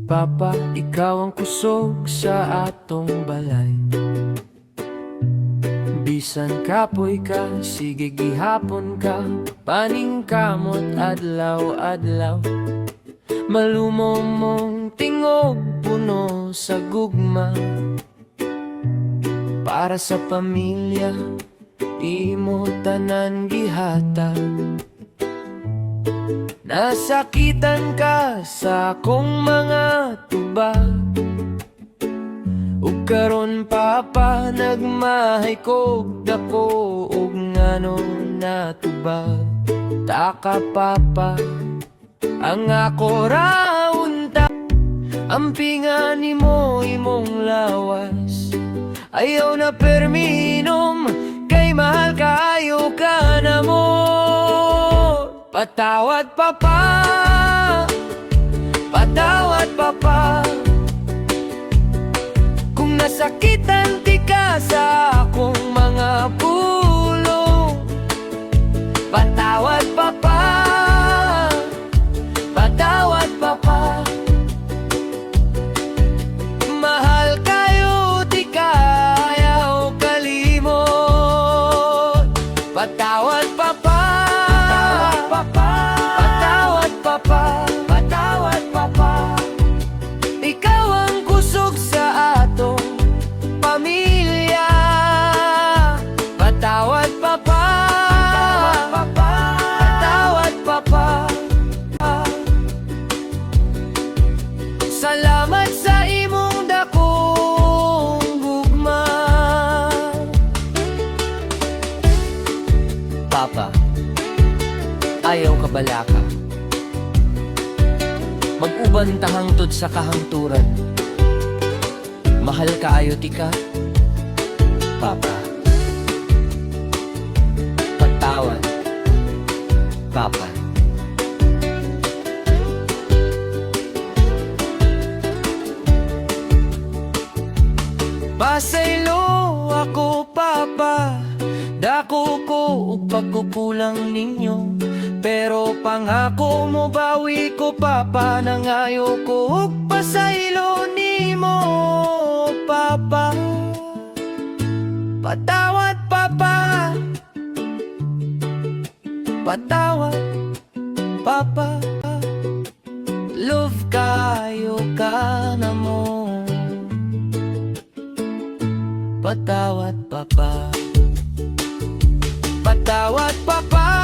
Papa, ikaw ang kusog sa atong balay. Bisan kapoy ka, sige gihapon ka, paning kamot adlaw-adlaw. Malumo mong tingog, puno sa gugma. Para sa pamilya, di mo tanan gihatag. Nasakitan ka sa akong mga tubag, ug karon papa nagmahay kog dako ug ngano natubag. Taka papa ang ako raunta, ampingan nimo imong lawas. Ayaw na perminom, kay mahal kaayo ka na mo. Patawad papa, patawad papa, kung nasakitan ti ka sa akong mga pulong. Patawad papa, patawad papa, mahal kayo ti kayaw kalimot. Patawad papa, patawad papa, patawad papa, ikaw ang kusog sa atong pamilya. Patawad papa, patawad papa, salamat sa imong dakong gugma. Papa, ayaw kabalaka, mag-uban ta hangtod sa kahangturan. Mahal kaayo ti ka, papa. Patawad papa. Pasaylo ako papa, dako ko ug pagkukulang ninyo, pero pangako mo bawi ko papa, nangayo ko ug pasaylo nimo papa. Patawad papa, patawad papa, love kayo ka na mo. Patawad papa, patawad papa,